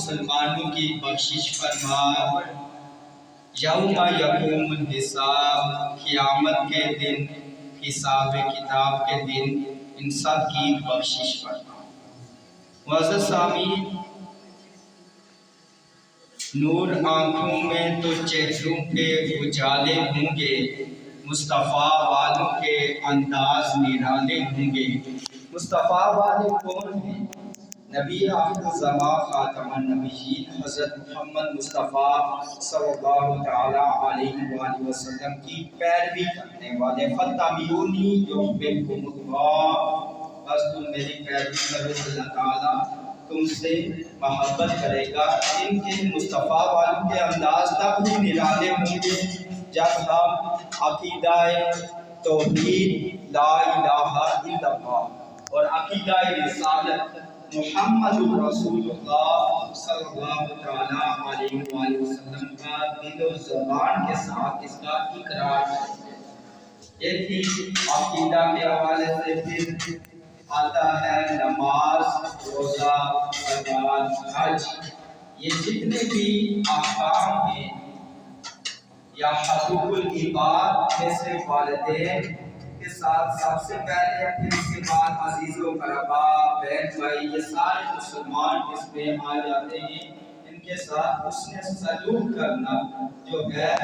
مسلمانوں کی بخشش فرما۔ یوم یقوم الحساب، قیامت کے دن، حساب کتاب کے دن ان سب کی بخشش فرما۔ معزز سامعین، نور آنکھوں میں تو چہروں کے اجالے ہوں گے، مصطفیٰ والوں کے انداز نرالے ہوں گے۔ مصطفیٰ والے کون ہیں؟ نبی آخر الزمان خاتم النبیین حضرت محمد مصطفیٰ صلی اللہ تعالیٰ علیہ وآلہ وسلم کی پیروی کرنے والے۔ فاتبعونی یحببکم اللہ، بس تم میری پیروی کرو، اللہ تعالیٰ تم سے محبت کرے گا۔ ان کے مصطفیٰ والوں کے انداز تب ہی نرالے ہوں گے جب ہم عقیدہ توحید لا الہ الا اللہ اور عقیدہ رسالت محمد رسول اللہ صلی اللہ تعالیٰ علیہ وآلہ وسلم کا دل و زبان کے ساتھ اس کا اقرار کریں گے۔ یہ تھی عقیدہ کے حوالے سے۔ پھر آتا ہے نماز، روزہ، زکوٰۃ، حج۔ یہ جتنے بھی احکام ہیں یا حقوق العباد میں سے والدین کے ساتھ سب سے پہلے، پھر اس کے بعد عزیز و قربا، بہن بھائی، یہ سارے مسلمان اس میں آ جاتے ہیں۔ ان کے ساتھ حسن سلوک کرنا جو ہے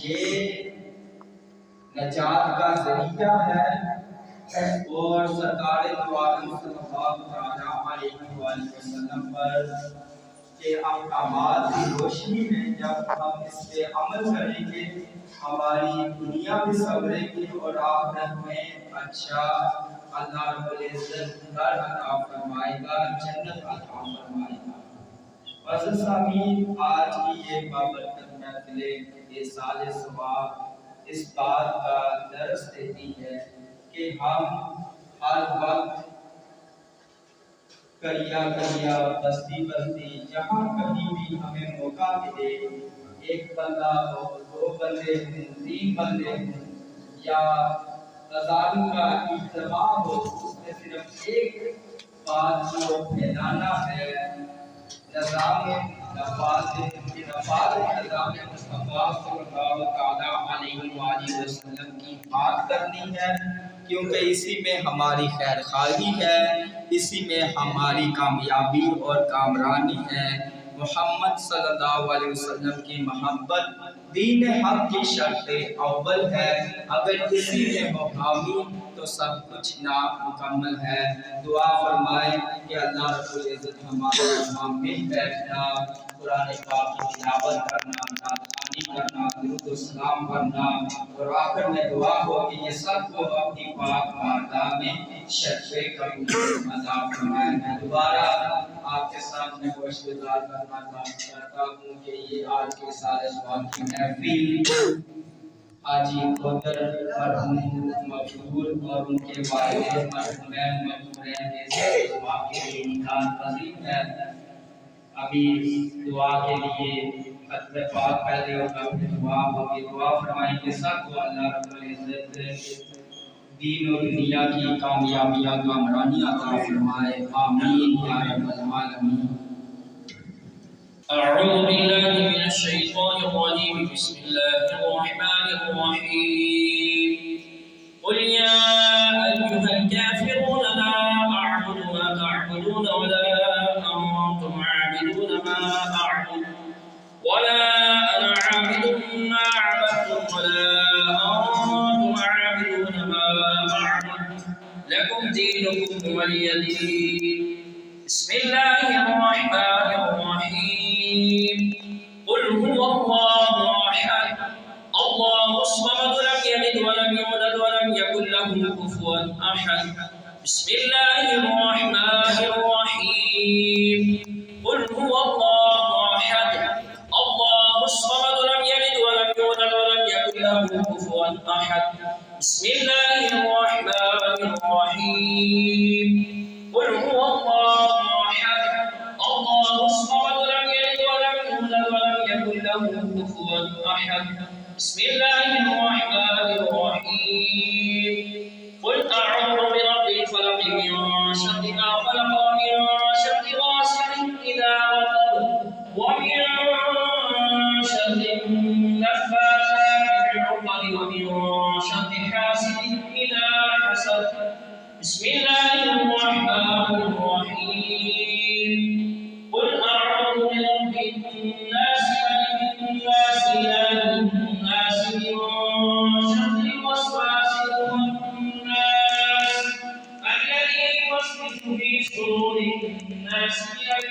یہ نجات کا ذریعہ ہے۔ اور سرکار دو عالم صلی اللہ علیہ وآلہ وسلم پر کے احکامات کی روشنی میں جب ہم اس پہ عمل کریں گے، ہماری دنیا بھی سنورے گی اور آخرت میں اچھا اللہ رب العزت در عطا فرمائے گا، جنت عطا فرمائے گا۔ عزیز سامعین، آج کی یہ بابرکت محفل ایصال ثواب اس بات کا درس دیتی ہے کہ ہم ہر وقت کریا کریا، بستی بستی، جہاں کہیں بھی ہمیں موقع ملے، ایک بندہ ہو، دو بندے ہوں، تین بندے ہوں، یا ہزاروں کا اجتماع ہو، اس میں صرف ایک بات کو پھیلانا ہے، نظام نفاذ نظام مصطفیٰ صلی اللہ تعالیٰ علیہ وآلہ وسلم کی بات کرنی ہے، کیونکہ اسی میں ہماری خیر خواہی ہے، اسی میں ہماری کامیابی اور کامرانی ہے۔ محمد صلی اللہ علیہ وسلم کی محبت دین حق کی شرط اول ہے، اگر اسی میں مقامی تو سب کچھ نامکمل ہے۔ دعا فرمائیں کہ اللہ رب العزت ہمارے امام میں بیٹھنا، قرآن پاک کی تلاوت کرنا، نعت خوانی کرنا، درود و سلام پڑھنا، اور آخر میں دعا ہو کہ یہ سب کو اپنی پاک بارگاہ میں شرف قبول عطا فرمائے۔ میں دوبارہ آپ کے سامنے گوشتگزار کرنا چاہتا ہوں کہ یہ آج کے سارے سوال کی محفل حاجی کھوتر مرحوم مغفور اور ان کے والد مرحومین مغفورین کے سواب کے لیے نکات عظیم ہے۔ ابھی دعا کے لیے خطب پاک پہلے ہوگا، پھر دعا ہوگی۔ دعا فرمائیں کہ سب کو اللہ رب العزت دین و دنیا کی کامیابیاں کامرانیاں عطا فرمائے، آمین یا رب العالمین۔ اعوذ باللہ من الشیطان الرجیم، بسم اللہ الرحمن الرحیم۔ قل یا ایھا الکافرون لا اعبد ما تعبدون ولا انتم عابدون ما اعبد ولا انا عابد ما عبدتم ولا انتم عابدون ما اعبد لکم دینکم ولی دین۔ بسم اللہ الرحمن الرحیم۔ قل هو اللہ احد اللہ الصمد لم یلد ولم یولد ولم یکن له کفوا احد۔ بسم اللہ الرحمن الرحیم۔ قل هو اللہ احد اللہ الصمد لم یلد ولم یولد ولم یکن له کفوا احد۔ بسم اللہ الرحمن الرحیم۔ قل هو اللہ احد اللہ الصمد لم یلد ولم یولد ولم یکن له کفوا احد۔ بسم اللہ الرحمن الرحیم۔ قل اعوذ برب الفلق من شر ما خلق ومن شر غاسق اذا وقب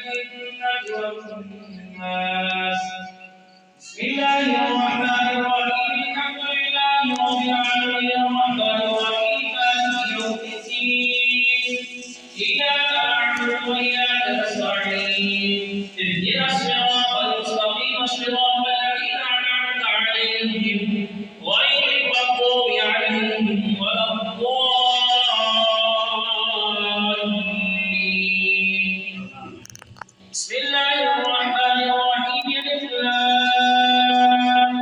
الجنة والناس. بسم الله الرحمن الرحيم. الحمد لله رب العالمين الرحمن الرحيم مالك يوم الدين. إياك نعبد وإياك نستعين. اهدنا الصراط المستقيم صراط الذين أنعمت عليهم غير المغضوب عليهم ولا الضالين. بسم الله الرحمن الرحيم. ألف لام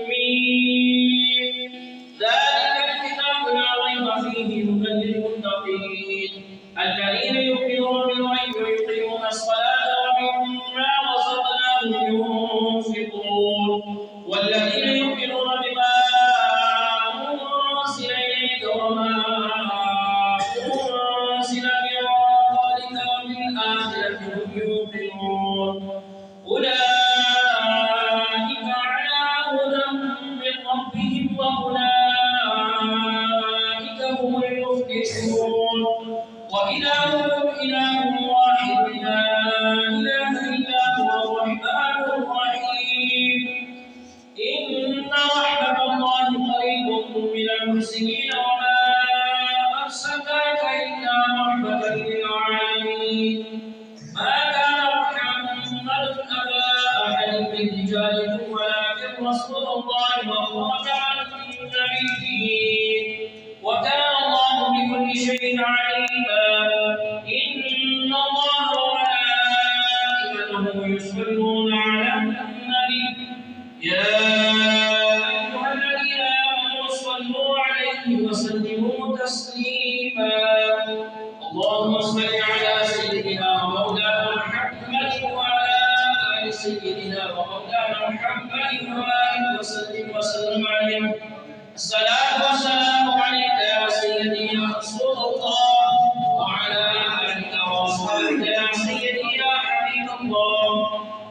ميم. ذلك الكتاب لا ريب فيه هدى للمتقين الذين يؤمنون بالغيب ويقيمون الصلاة ومما رزقناهم ينفقون والذين يؤمنون بما أنزل إليك وما أنزل من قبلك وبالآخرة هم يوقنون أولئك على هدى من ربهم وأولئك هم المفلحون. وإلهكم إله واحد لا إله إلا هو الرحمن الرحيم. إن رحمة الله قريب من المحسنين وما أرسلناك إلا رحمة للعالمين. ما كان محمد أبا أحد من رجالكم ولكن رسول الله وخاتم النبيين وكان الله بكل شيء عليما. إن الله وملائكته يصلون على النبي يا أيها الذين آمنوا صلوا عليه وسلموا تسليما. اللهم صل على سيدنا ومولانا محمد وعلى آل سيدنا ومولانا محمد وآله وسلم عليه. الصلاة والسلام عليك يا سيدي يا رسول الله وعلى آلك وأصحابك يا سيدي يا حبيب الله.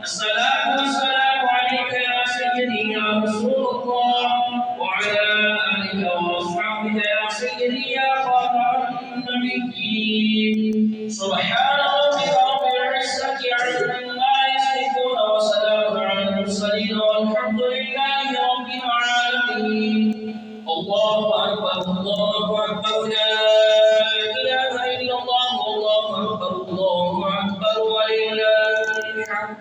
الصلاة والسلام عليك يا سيدي يا رسول الله وعلى آلك وأصحابك يا سيدي يا خاتم النبيين. سبحان ربك رب العزة عما يصفون وسلام على المرسلين والحمد لله رب العالمين. الله أكبر الله أكبر لا إله إلا الله الله أكبر الله أكبر ولله الحمد.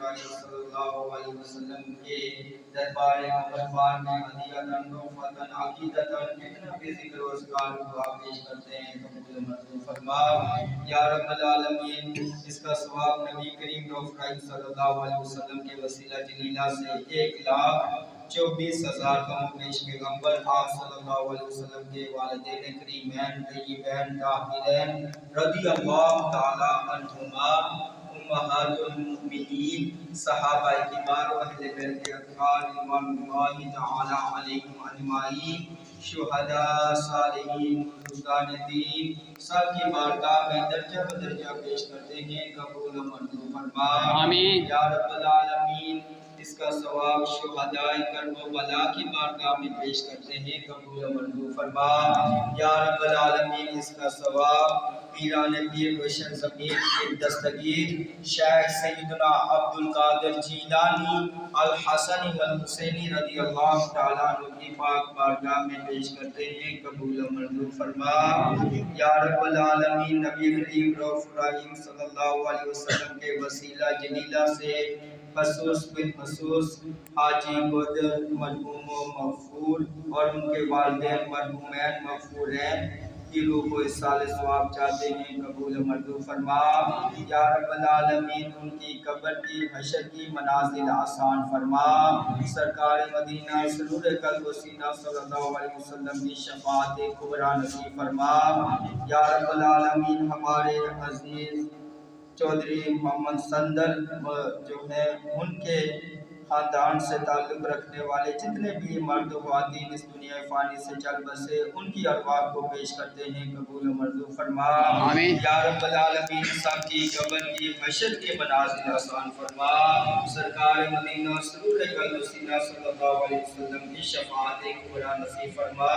صلی اللہ علیہ وسلم کے دربار مقدس میں ہدیۃ و عقیدۃ جتنا بھی ذکر و اذکار دعا پیش کرتے ہیں قبول منظور فرما یا رب العالمین اس کا ثواب نبی کریم صلی اللہ علیہ وسلم کے وسیلہ جلیلہ سے 1,24,000 کم و بیش پیغمبر آپ صلی اللہ علیہ وسلم کے والدین کریمین طیبین طاہرین رضی اللہ تعالی عنہما امہات المؤمنین صحابہ کرام و اہل بیت اطہار رضوان اللہ تعالی علیہم اجمعین شہداء صالحین بزرگان دین سب کی بارگاہ میں درجہ بدرجہ پیش کرتے ہیں قبول و منظور فرما آمین یا رب العالمین اس کا ثواب شہداء کرب و بلا کی بارگاہ میں پیش کرتے ہیں قبول و منظور فرما یا رب العالمین اس کا ثواب پیران پیر روشن ضمیر کے دستگیر شیخ سیدنا عبد القادر جیلانی الحسنی والحسینی رضی اللہ تعالیٰ عنہ کی پاک بارگاہ میں پیش کرتے ہیں قبول و منظور فرما یا رب العالمین نبی کریم رؤوف الرحیم صلی اللہ علیہ وسلم کے وسیلہ جلیلہ سے خصوص بالخصوص حاجی قدر مرحوم و مغفور اور ان کے والدین مرحومین مغفورین کی روح کو اس سال ثواب چاہتے ہیں قبول و منظور فرما یا رب العالمین ان کی قبر کی حشر کی منازل آسان فرما سرکار مدینہ سرور قلب و سینہ صلی اللہ علیہ وسلم کی شفاعت کبریٰ نصیب فرما یا رب العالمین ہمارے عزیز چودھری محمد صندل جو ہے ان کے خاندان سے تعلق رکھنے والے جتنے بھی مرد و خواتین اس دنیا فانی سے چل بسے ان کی ارواح کو پیش کرتے ہیں قبول و منظور فرما آمین یا رب العالمین سب کی قبر کی حشر کے منازل آسان فرما سرکار مدینہ سرور قلب و سینہ صلی اللہ علیہ وسلم کی شفاعت کبریٰ نصیب فرما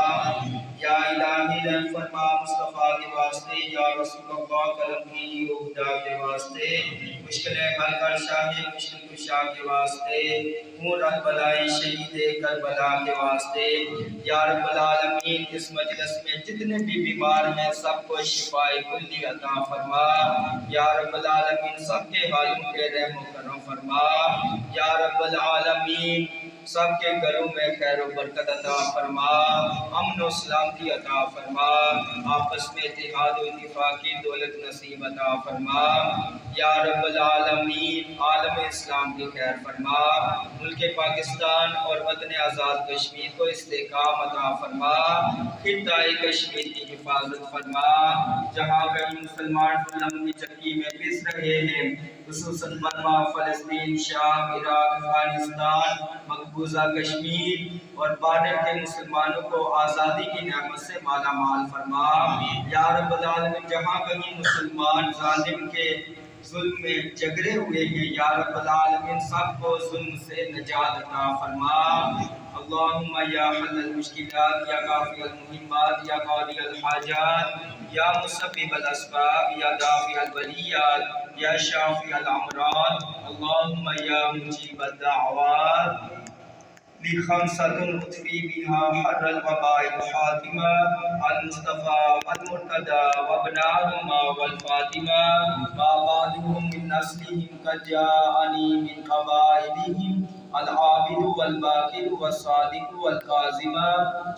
یا الہی رحم فرما مصطفیٰ کے واسطے یا رسول اللہ کرم کی عہدہ کے واسطے مشکلیں حل کر شاہ مشکل کشا کے واسطے نور البلائی شہید کربلا کے واسطے یا رب العالمین اس مجلس میں جتنے بھی بیمار ہیں سب کو شفاء کلی عطا فرما یا رب العالمین سب کے حالوں کے رحم و کرم فرما یا رب العالمین سب کے گھروں میں خیر و برکت عطا فرما امن و سلامتی عطا فرما آپس میں اتحاد و اتفاق کی دولت نصیب عطا فرما یا رب العالمین عالم اسلام کی خیر فرما ملک پاکستان اور وطن آزاد کشمیر کو استحکام عطا فرما خطہ کشمیر کی حفاظت فرما جہاں کہیں مسلمان ظلم کی چکی میں پس رہے ہیں خصوصاً برما فلسطین شام عراق افغانستان مقبوضہ کشمیر اور بارڈر کے مسلمانوں کو آزادی کی نعمت سے مالا مال فرما یا رب العالمین جہاں کہیں مسلمان ظالم کے ظلم میں جگرے ہوئے ہیں یا رب العالمین سب کو ظلم سے نجات عطا فرما اللہم یا حل المشکلات یا کافی المہمات یا قاضی الحاجات یا مسبب الاسباب یا دافع البلیات یا شافی الامراض اللہم یا مجیب الدعوات لخمسة اطفی بها حر الوباء الحاتمہ المصطفى المرتضى وابناهما والفاطمہ ما بعدهم من نسلهم قد جاءني من قبائلهم العابد والباقر والصادق والكاظم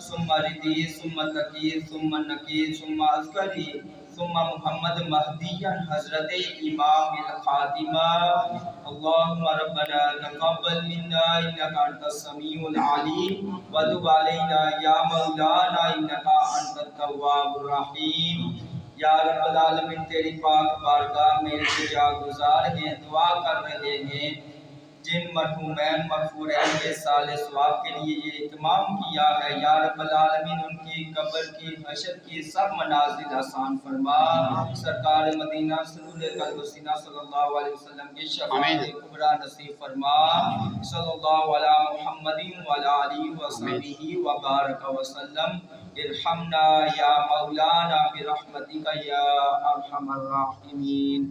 ثم ردی ثم تقی ثم نقی ثم عسکری ثم محمد مہدی حضرت امام الخاتمہ اللہم ربنا تقبل منا انکا انت السمیع العلیم وتب علینا یا مولانا انکا انت التواب الرحیم یا رب العالمین تیری پاک بارگاہ میں التجا گزار ہیں دعا کر رہے ہیں جن مرحومین مغفورین کے سال ثواب کے لیے یہ اہتمام کیا ہے یا رب العالمین ان کی قبر کی حشر کی سب منازل آسان فرما سرکار مدینہ سرور قلب و سینہ صلی اللہ علیہ وسلم کی شفاعت کبریٰ نصیب فرما صلی اللہ علی محمد وعلی آلہ وصحبہ وبارک وسلم ارحمنا یا مولانا برحمتک یا ارحم الراحمین